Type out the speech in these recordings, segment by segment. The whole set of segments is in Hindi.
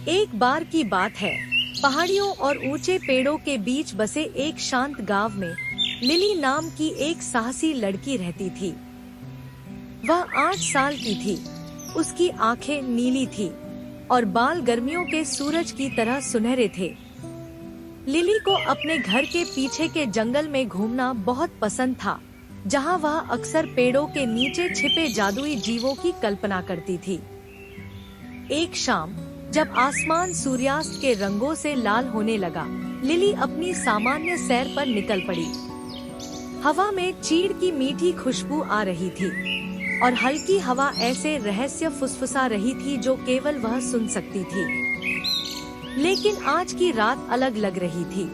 एक बार की बात है, पहाड़ियों और ऊंचे पेड़ों के बीच बसे एक शांत गांव में लिली नाम की एक साहसी लड़की रहती थी। वह 8 साल की थी। उसकी आंखें नीली थी और बाल गर्मियों के सूरज की तरह सुनहरे थे। लिली को अपने घर के पीछे के जंगल में घूमना बहुत पसंद था, जहां वह अक्सर पेड़ों के नीचे छिपे जादुई जीवों की कल्पना करती थी। एक शाम जब आसमान सूर्यास्त के रंगों से लाल होने लगा, लिली अपनी सामान्य सैर पर निकल पड़ी। हवा में चीड़ की मीठी खुशबू आ रही थी और हल्की हवा ऐसे रहस्य फुसफुसा रही थी जो केवल वह सुन सकती थी। लेकिन आज की रात अलग लग रही थी।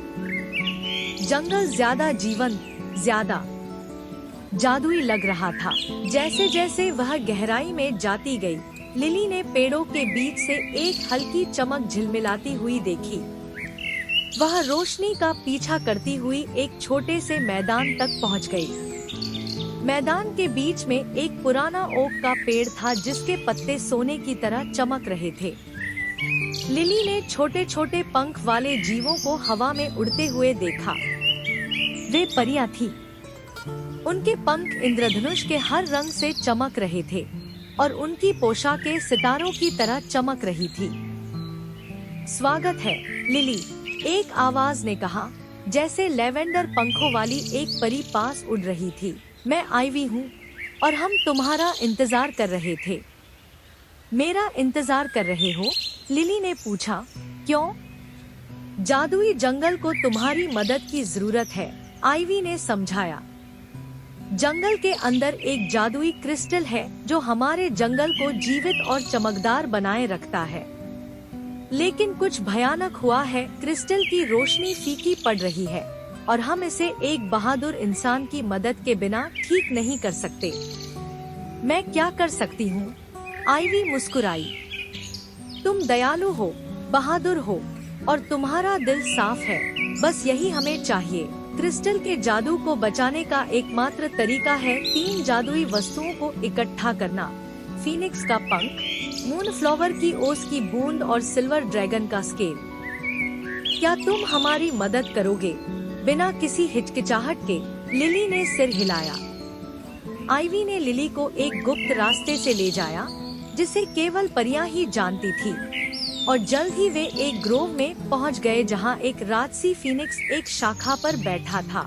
जंगल ज्यादा जीवंत, ज्यादा जादुई लग रहा था। जैसे जैसे वह गहराई में जाती गई, लिली ने पेड़ों के बीच से एक हल्की चमक झिलमिलाती हुई देखी। वह रोशनी का पीछा करती हुई एक छोटे से मैदान तक पहुंच गई। मैदान के बीच में एक पुराना ओक का पेड़ था जिसके पत्ते सोने की तरह चमक रहे थे। लिली ने छोटे छोटे पंख वाले जीवों को हवा में उड़ते हुए देखा। वे परियां थीं। उनके पंख इंद्रधनुष के हर रंग से चमक रहे थे और उनकी पोशाकें सितारों की तरह चमक रही थी। स्वागत है, लिली, एक आवाज ने कहा, जैसे लेवेंडर पंखों वाली एक परी पास उड़ रही थी। मैं आईवी हूँ और हम तुम्हारा इंतजार कर रहे थे। मेरा इंतजार कर रहे हो? लिली ने पूछा। क्यों? जादुई जंगल को तुम्हारी मदद की जरूरत है, आईवी ने समझाया। जंगल के अंदर एक जादुई क्रिस्टल है जो हमारे जंगल को जीवित और चमकदार बनाए रखता है। लेकिन कुछ भयानक हुआ है। क्रिस्टल की रोशनी फीकी पड़ रही है और हम इसे एक बहादुर इंसान की मदद के बिना ठीक नहीं कर सकते। मैं क्या कर सकती हूँ? आईवी मुस्कुराई। तुम दयालु हो, बहादुर हो और तुम्हारा दिल साफ है। बस यही हमें चाहिए। क्रिस्टल के जादू को बचाने का एकमात्र तरीका है 3 जादुई वस्तुओं को इकट्ठा करना। फीनिक्स का पंख, मून फ्लावर की ओस की बूंद और सिल्वर ड्रैगन का स्केल। क्या तुम हमारी मदद करोगे? बिना किसी हिचकिचाहट के लिली ने सिर हिलाया। आईवी ने लिली को एक गुप्त रास्ते से ले जाया जिसे केवल परियां ही जानती थी और जल्द ही वे एक ग्रोव में पहुंच गए जहां एक राजसी फीनिक्स एक शाखा पर बैठा था।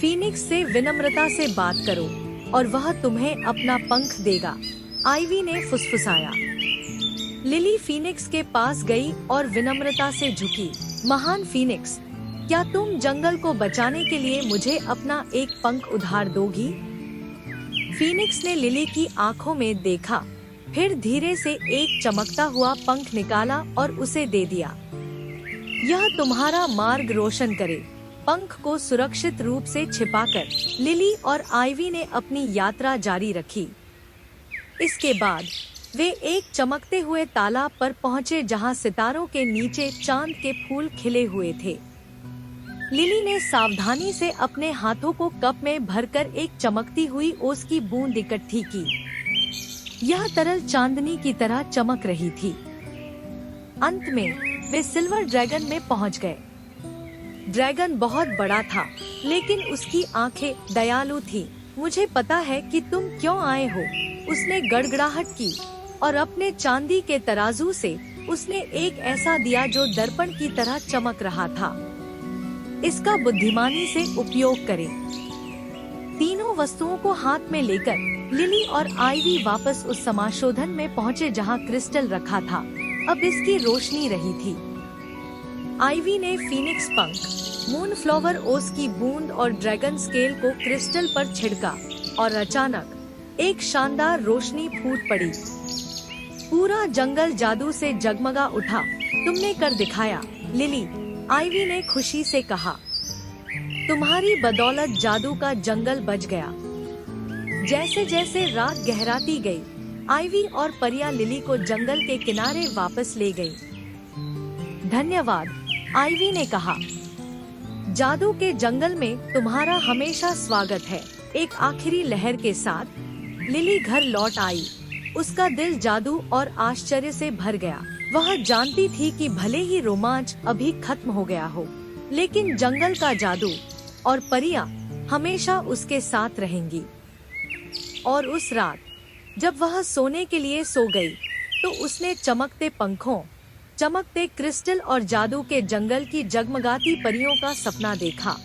फीनिक्स से विनम्रता से बात करो और वह तुम्हें अपना पंख देगा, आईवी ने फुसफुसाया। लिली फीनिक्स के पास गई और विनम्रता से झुकी। महान फीनिक्स, क्या तुम जंगल को बचाने के लिए मुझे अपना एक पंख उधार दोगी? फीनिक्स ने लिली की आंखों में देखा, फिर धीरे से एक चमकता हुआ पंख निकाला और उसे दे दिया। यह तुम्हारा मार्ग रोशन करे। पंख को सुरक्षित रूप से छिपाकर लिली और आईवी ने अपनी यात्रा जारी रखी। इसके बाद वे एक चमकते हुए तालाब पर पहुंचे जहां सितारों के नीचे चांद के फूल खिले हुए थे। लिली ने सावधानी से अपने हाथों को कप में भरकर एक चमकती हुई ओस की बूंद इकट्ठी की। यह तरल चांदनी की तरह चमक रही थी। अंत में वे सिल्वर ड्रैगन में पहुंच गए। ड्रैगन बहुत बड़ा था, लेकिन उसकी आंखें दयालु थीं। मुझे पता है कि तुम क्यों आए हो, उसने गड़गड़ाहट की और अपने चांदी के तराजू से उसने एक ऐसा दिया जो दर्पण की तरह चमक रहा था। इसका बुद्धिमानी से उपयोग करें। तीनों वस्तुओं को हाथ में लेकर लिली और आईवी वापस उस समाशोधन में पहुंचे जहां क्रिस्टल रखा था। अब इसकी रोशनी रही थी। आईवी ने फीनिक्स पंख, मून फ्लावर ओस की बूंद और ड्रैगन स्केल को क्रिस्टल पर छिड़का और अचानक एक शानदार रोशनी फूट पड़ी। पूरा जंगल जादू से जगमगा उठा। तुमने कर दिखाया, लिली, आईवी ने खुशी से कहा। तुम्हारी बदौलत जादू का जंगल बच गया। जैसे जैसे रात गहराती गई, आईवी और परियां लिली को जंगल के किनारे वापस ले गई। धन्यवाद, आईवी ने कहा। जादू के जंगल में तुम्हारा हमेशा स्वागत है। एक आखिरी लहर के साथ लिली घर लौट आई। उसका दिल जादू और आश्चर्य से भर गया। वह जानती थी कि भले ही रोमांच अभी खत्म हो गया हो, लेकिन जंगल का जादू और परियां हमेशा उसके साथ रहेंगी। और उस रात जब वह सोने के लिए सो गई, तो उसने चमकते पंखों, चमकते क्रिस्टल और जादू के जंगल की जगमगाती परियों का सपना देखा।